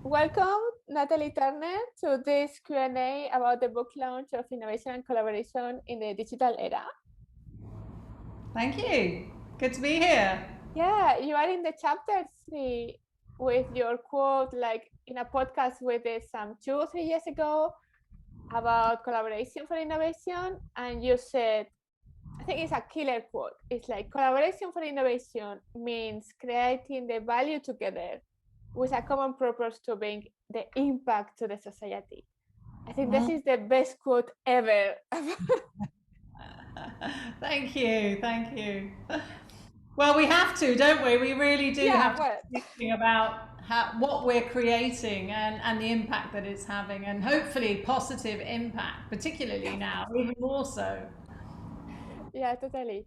Welcome, Natalie Turner, to this Q&A about the book launch of Innovation and Collaboration in the Digital Era. Thank you. Good to be here. Yeah, you are in the chapter 3 with your quote, like in a podcast with some 2 or 3 years ago about collaboration for innovation. And you said, I think it's a killer quote. It's like collaboration for innovation means creating the value together with a common purpose to bring the impact to the society. I think this is the best quote ever. Thank you. Thank you. Well, we have to, don't we? We really do have to be thinking about what we're creating and the impact that it's having, and hopefully positive impact, particularly now, even more so. Yeah, totally.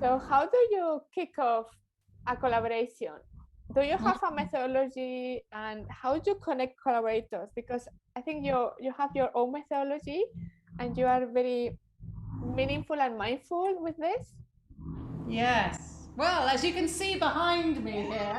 So how do you kick off a collaboration? Do you have a methodology, and how do you connect collaborators? Because I think you have your own methodology and you are very meaningful and mindful with this. Yes. Well, as you can see behind me here,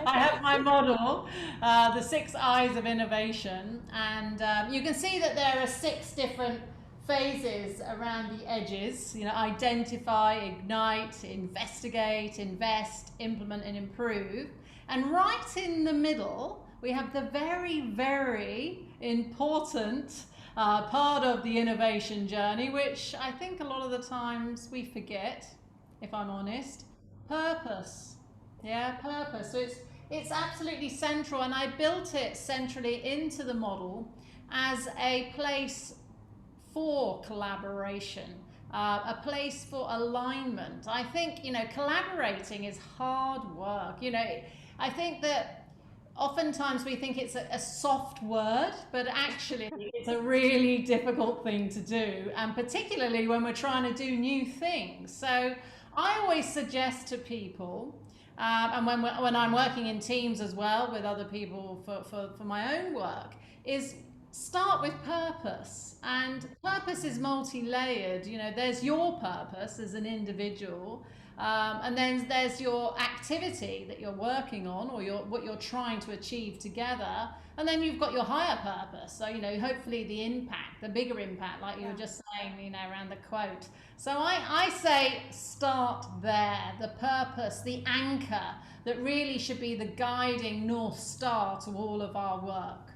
I have my model, the 6 Eyes of Innovation, and you can see that there are 6 different phases around the edges. You know, identify, ignite, investigate, invest, implement, and improve. And right in the middle, we have the very, very important part of the innovation journey, which I think a lot of the times we forget, if I'm honest. Purpose. Yeah, purpose. So it's absolutely central, and I built it centrally into the model as a place for collaboration, a place for alignment. I think, collaborating is hard work. I think that oftentimes we think it's a soft word, but actually it's a really difficult thing to do, and particularly when we're trying to do new things. So I always suggest to people, and when I'm working in teams as well with other people for my own work, is start with purpose. And purpose is multi-layered. There's your purpose as an individual, and then there's your activity that you're working on, or what you're trying to achieve together. And then you've got your higher purpose. So, hopefully the impact, the bigger impact, like you were just saying, around the quote. So I say start there, the purpose, the anchor that really should be the guiding North Star to all of our work.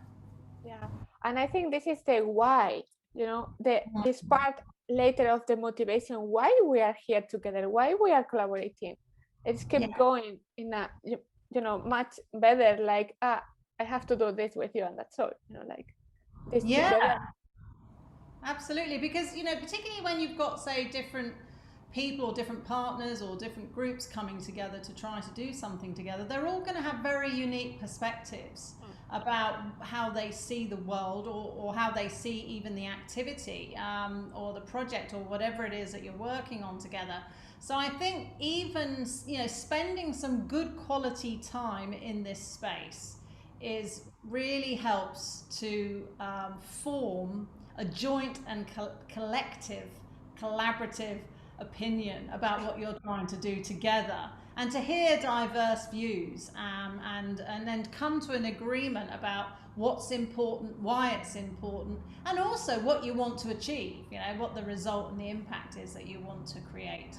Yeah, and I think this is the why, this part later of the motivation, why we are here together, why we are collaborating. Let's keep going in a, much better, like, I have to do this with you, and that's all, like this together. Absolutely, because particularly when you've got, say, different people or different partners or different groups coming together to try to do something together, they're all going to have very unique perspectives about how they see the world, or how they see even the activity, or the project, or whatever it is that you're working on together. So I think even spending some good quality time in this space really helps to form a joint and collective, collaborative opinion about what you're trying to do together, and to hear diverse views, and then come to an agreement about what's important, why it's important, and also what you want to achieve, what the result and the impact is that you want to create.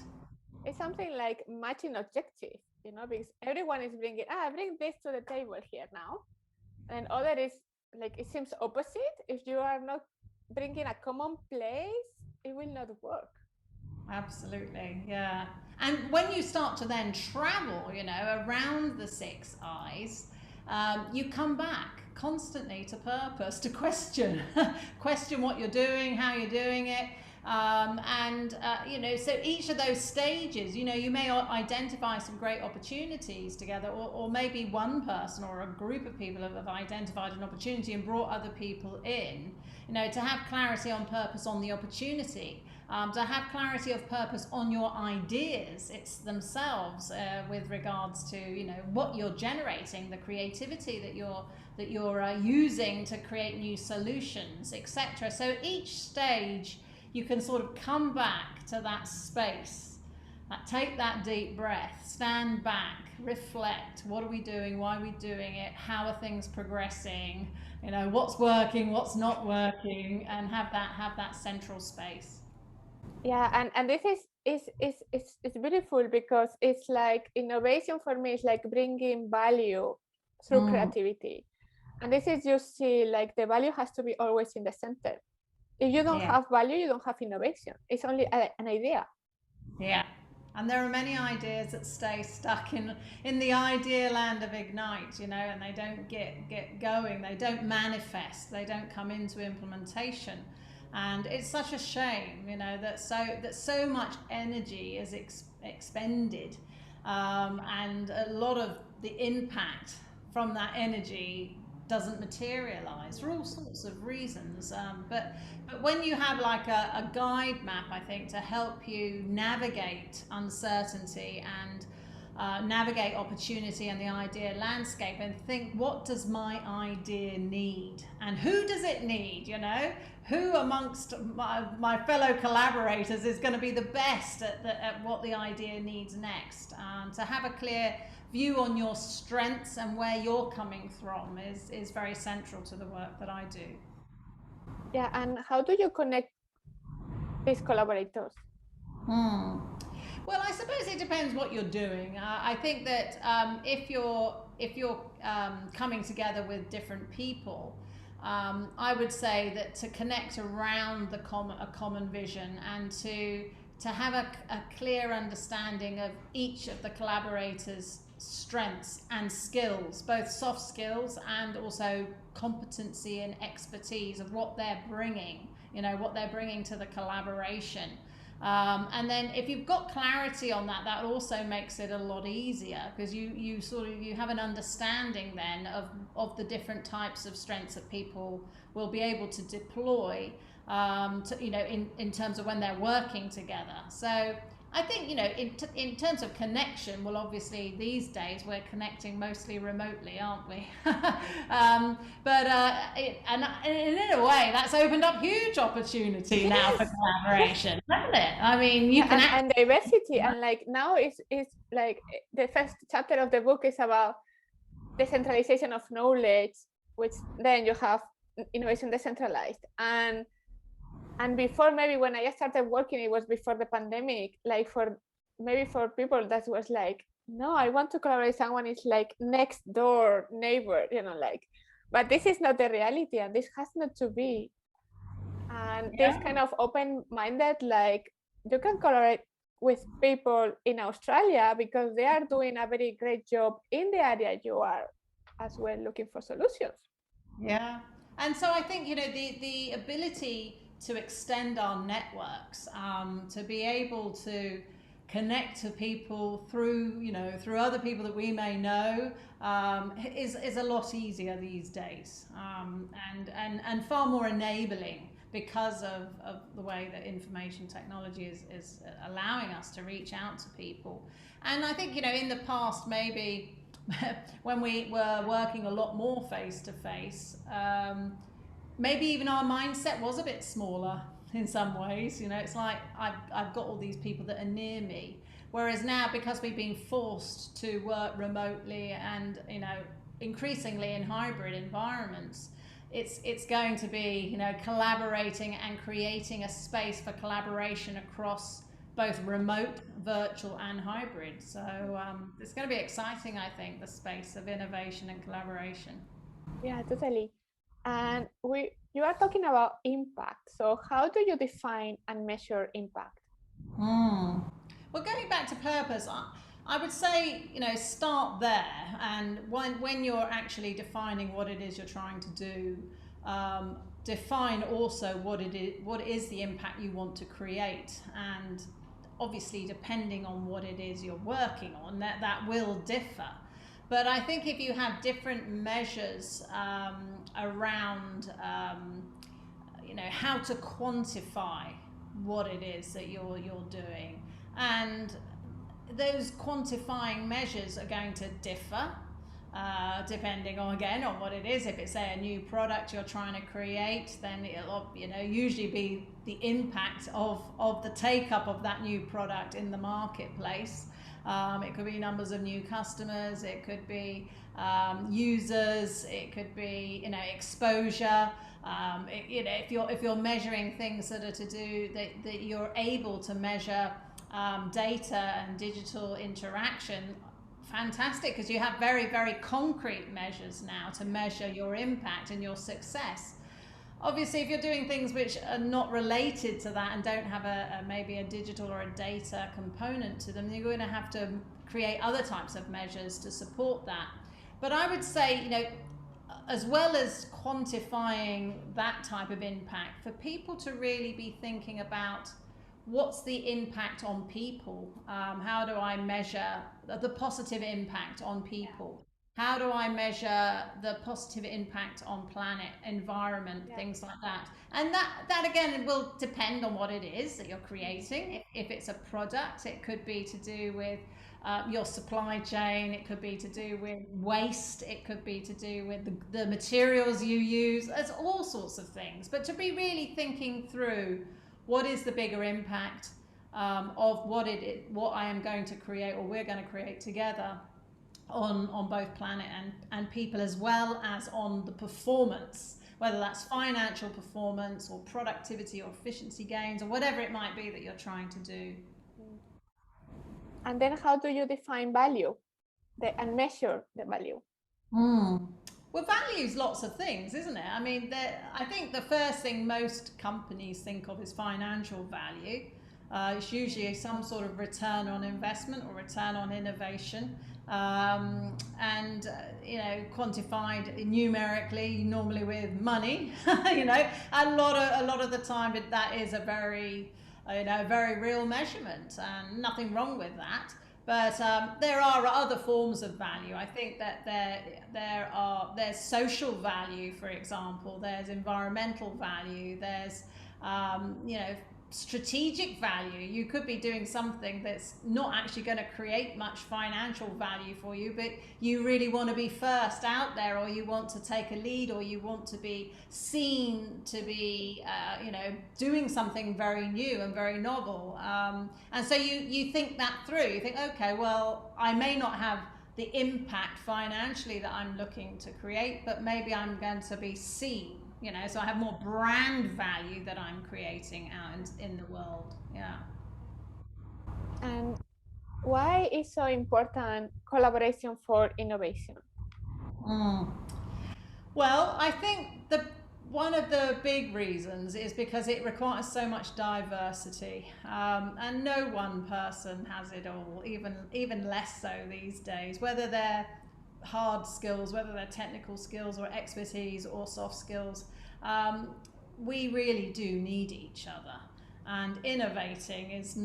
It's something like matching objective, because everyone is bringing, I bring this to the table here now, and other is like, it seems opposite. If you are not bringing a common place, it will not work. Absolutely, yeah. And when you start to then travel, around the 6 eyes, you come back constantly to purpose, to question, question what you're doing, how you're doing it. So each of those stages, you may identify some great opportunities together, or maybe one person or a group of people have identified an opportunity and brought other people in, to have clarity on purpose on the opportunity. To have clarity of purpose on your ideas, it's themselves, with regards to what you're generating, the creativity that you're using to create new solutions, etc. So each stage you can sort of come back to that space take that deep breath, stand back, reflect. What are we doing? Why are we doing it? How are things progressing? You know, what's working, what's not working, and have that central space. Yeah, and this is beautiful, because it's like innovation for me is like bringing value through creativity. And this is, you see, like the value has to be always in the center. If you don't have value, you don't have innovation. It's only an idea. Yeah. And there are many ideas that stay stuck in the idea land of Ignite, you know, and they don't get going, they don't manifest, they don't come into implementation. And it's such a shame, you know, that so much energy is expended, and a lot of the impact from that energy doesn't materialize for all sorts of reasons. But when you have like a guide map, I think, to help you navigate uncertainty and navigate opportunity and the idea landscape, and think, what does my idea need, and who does it need? You know, who amongst my fellow collaborators is going to be the best at what the idea needs next? To have a clear view on your strengths and where you're coming from is very central to the work that I do. Yeah, and how do you connect these collaborators? Well, I suppose it depends what you're doing. I think that if you're coming together with different people, I would say that to connect around a common vision, and to have a clear understanding of each of the collaborators' strengths and skills, both soft skills and also competency and expertise of what they're bringing, you know, what they're bringing to the collaboration. And then if you've got clarity on that, that also makes it a lot easier, because you have an understanding then of the different types of strengths that people will be able to deploy, in terms of when they're working together. So I think, you know, in terms of connection, well, obviously these days we're connecting mostly remotely, aren't we? And in a way, that's opened up huge opportunity now for collaboration, hasn't it? I mean, you can and diversity, and like now it's like the first chapter of the book is about decentralization of knowledge, which then you have innovation decentralized. And before, maybe when I started working, it was before the pandemic, like for people that was like, no, I want to collaborate, someone is like next door neighbor, you know, like, but this is not the reality, and this has not to be. And this kind of open-minded, like, you can collaborate with people in Australia because they are doing a very great job in the area you are as well, looking for solutions. Yeah. And so I think, you know, the ability to extend our networks, to be able to connect to people through, you know, through other people that we may know, is a lot easier these days, and far more enabling, because of the way that information technology is allowing us to reach out to people. And I think, you know, in the past, maybe when we were working a lot more face to face, maybe even our mindset was a bit smaller in some ways. You know, it's like I've got all these people that are near me. Whereas now, because we've been forced to work remotely and, you know, increasingly in hybrid environments, it's going to be, you know, collaborating and creating a space for collaboration across both remote, virtual, and hybrid. So it's going to be exciting, I think, the space of innovation and collaboration. Yeah, totally. And you are talking about impact. So how do you define and measure impact? Well, going back to purpose, I would say, you know, start there. And when you're actually defining what it is you're trying to do, define also what is the impact you want to create. And obviously, depending on what it is you're working on, that will differ. But I think if you have different measures around, you know, how to quantify what it is that you're doing, and those quantifying measures are going to differ. depending on, again, on what it is. If it's, say, a new product you're trying to create, then it'll, you know, usually be the impact of the take up of that new product in the marketplace. It could be numbers of new customers, it could be users, it could be, you know, exposure. You know, if you're measuring things that are to do that you're able to measure data and digital interaction, fantastic, because you have very, very concrete measures now to measure your impact and your success. Obviously, if you're doing things which are not related to that and don't have maybe a digital or a data component to them, you're going to have to create other types of measures to support that. But I would say, you know, as well as quantifying that type of impact, for people to really be thinking about what's the impact on people, how do I measure the positive impact on people, how do I measure the positive impact on planet, environment, things like that. And that again will depend on what it is that you're creating. If it's a product, it could be to do with your supply chain, it could be to do with waste, it could be to do with the materials you use. There's all sorts of things. But to be really thinking through what is the bigger impact of what I am going to create, or we're going to create together, on both planet and people, as well as on the performance, whether that's financial performance or productivity or efficiency gains or whatever it might be that you're trying to do. And then how do you define value and measure the value? Well, value is lots of things, isn't it? I mean, I think the first thing most companies think of is financial value. It's usually some sort of return on investment or return on innovation, and you know, quantified numerically, normally with money. You know, a lot of the time that is a very, you know, very real measurement, and nothing wrong with that. But there are other forms of value. I think that there's social value, for example. There's environmental value. There's you know, strategic value. You could be doing something that's not actually going to create much financial value for you, but you really want to be first out there, or you want to take a lead, or you want to be seen to be you know, doing something very new and very novel, and so you think that through. You think, okay, well, I may not have the impact financially that I'm looking to create, but maybe I'm going to be seen, you know, so I have more brand value that I'm creating out in the world. Yeah. And why is so important collaboration for innovation? Well, I think one of the big reasons is because it requires so much diversity, and no one person has it all, even less so these days, whether they're hard skills, whether they're technical skills or expertise or soft skills. We really do need each other, and innovating is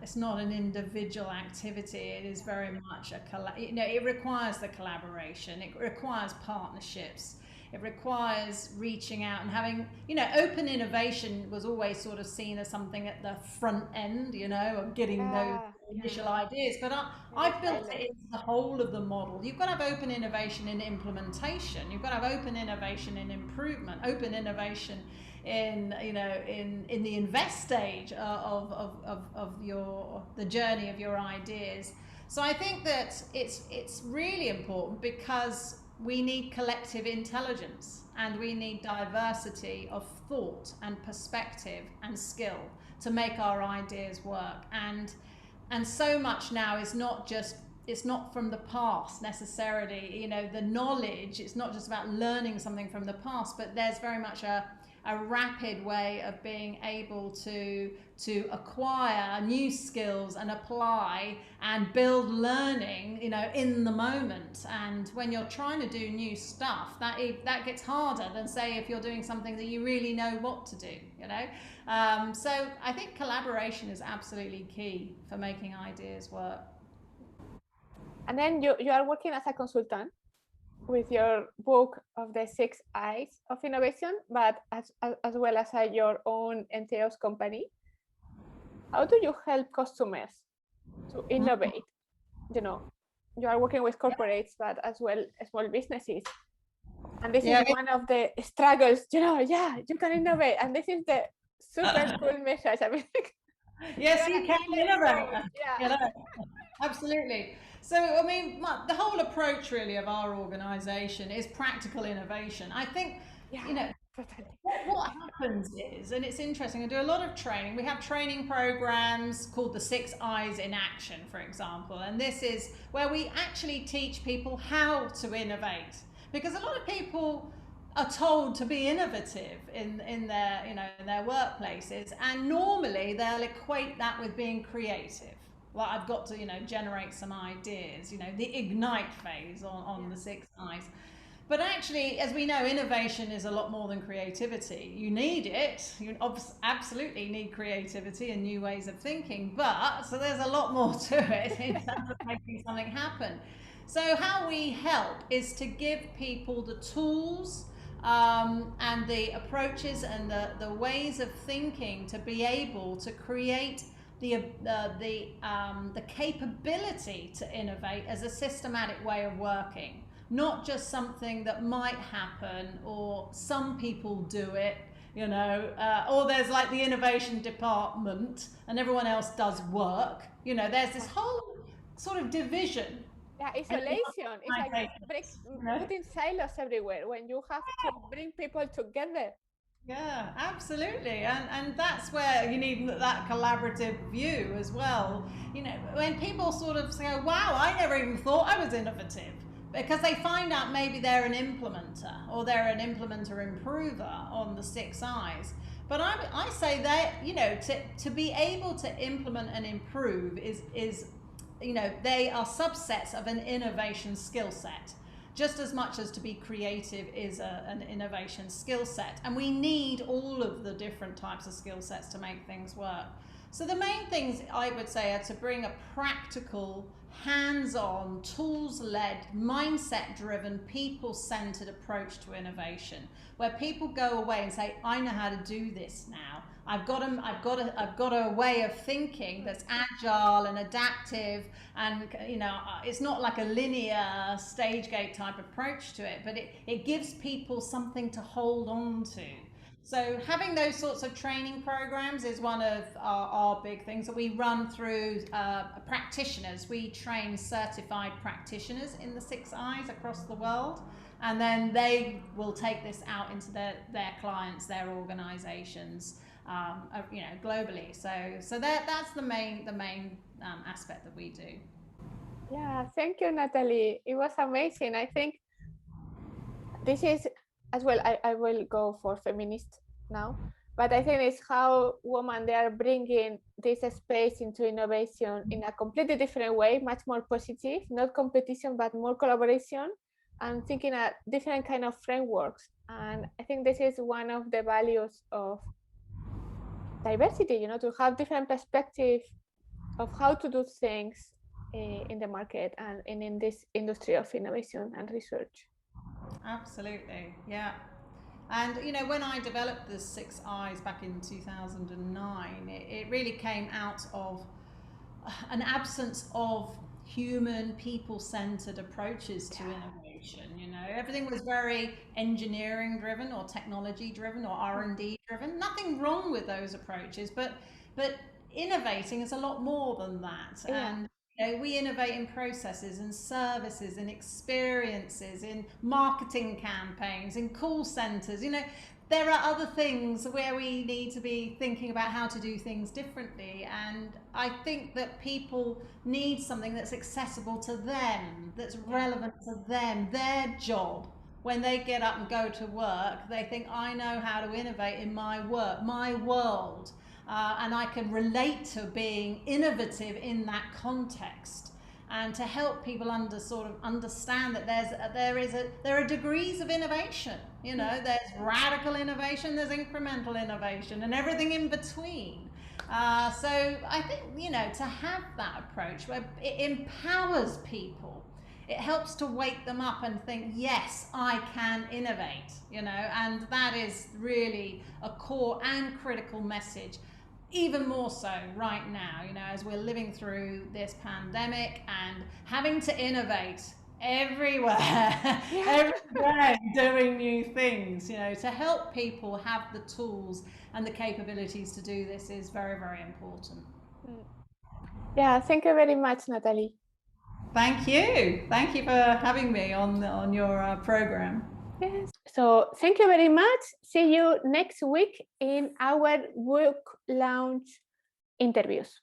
it's not an individual activity. It is very much you know, it requires the collaboration, it requires partnerships, it requires reaching out and having, you know, open innovation was always sort of seen as something at the front end, you know, of getting those initial ideas. But I've built it into the whole of the model. You've got to have open innovation in implementation. You've got to have open innovation in improvement, open innovation in, you know, in the invest stage of the journey of your ideas. So I think that it's really important, because we need collective intelligence, and we need diversity of thought and perspective and skill to make our ideas work. And so much now is it's not from the past necessarily, you know, the knowledge, it's not just about learning something from the past, but there's very much a rapid way of being able to acquire new skills and apply and build learning, you know, in the moment. And when you're trying to do new stuff, that gets harder than, say, if you're doing something that you really know what to do, you know. So I think collaboration is absolutely key for making ideas work. And then you are working as a consultant with your book of the 6 Eyes of Innovation, but as well as your own NTO's company. How do you help customers to innovate, you know, you are working with corporates, but as well small businesses. And this Yeah. is one of the struggles, yeah, you can innovate. And this is the super cool message. I mean, Yes, you can innovate. Yeah. You know, absolutely. So, I mean, the whole approach really of our organisation is practical innovation. I think, Yeah, you know, totally. what happens is, and it's interesting, I do a lot of training. We have training programs called the 6 I's in Action, for example. And this is where we actually teach people how to innovate. Because a lot of people are told to be innovative in their, in their workplaces. And normally they'll equate that with being creative. Well, I've got to, generate some ideas, the ignite phase on the 6 I's. But actually, as we know, innovation is a lot more than creativity. You need it. You absolutely need creativity and new ways of thinking. But, so there's a lot more to it in terms of making something happen. So how we help is to give people the tools and the approaches and the ways of thinking to be able to create the capability to innovate as a systematic way of working, not just something that might happen or some people do it, or there's like the innovation department and everyone else does work. There's this whole sort of division. Yeah, isolation. It's like putting silos everywhere when you have to bring people together. Yeah, absolutely. And that's where you need that collaborative view as well. When people sort of say, wow, I never even thought I was innovative, because they find out maybe they're an implementer or they're an implementer improver on the 6 I's. But I say that, to be able to implement and improve is they are subsets of an innovation skill set, just as much as to be creative is an innovation skill set. And we need all of the different types of skill sets to make things work. So the main things I would say are to bring a practical, hands-on, tools-led, mindset-driven, people-centered approach to innovation, where people go away and say, I know how to do this now. I've got a way of thinking that's agile and adaptive, and it's not like a linear stage gate type approach to it, but it gives people something to hold on to. So having those sorts of training programs is one of our big things that we run through practitioners. We train certified practitioners in the 6 I's across the world, and then they will take this out into their clients, their organizations, globally. So that's the main aspect that we do. Yeah, thank you, Natalie. It was amazing. I think this is as well. I will go for feminist now, but I think it's how women, they are bringing this space into innovation in a completely different way, much more positive, not competition, but more collaboration, and thinking a different kind of frameworks. And I think this is one of the values of diversity, to have different perspective of how to do things in the market and in this industry of innovation and research. Absolutely, yeah. And when I developed the 6 I's back in 2009, it really came out of an absence of human, people-centered approaches to innovation. Everything was very engineering driven or technology driven or R&D driven. Nothing wrong with those approaches, but innovating is a lot more than that. Yeah. And we innovate in processes and services and experiences, in marketing campaigns, in call centers. There are other things where we need to be thinking about how to do things differently. And I think that people need something that's accessible to them, that's relevant to them, their job. When they get up and go to work, they think, I know how to innovate in my work, my world. And I can relate to being innovative in that context, and to help people understand that there are degrees of innovation. There's radical innovation, there's incremental innovation, and everything in between. So I think to have that approach where it empowers people, it helps to wake them up and think, yes, I can innovate. And that is really a core and critical message. even more so right now, you know, as we're living through this pandemic and having to innovate everywhere, every day, doing new things, you know, to help people have the tools and the capabilities to do this is very, very important. Yeah, thank you very much, Natalie. Thank you. Thank you for having me on your program. Yes. So thank you very much. See you next week in our book launch interviews.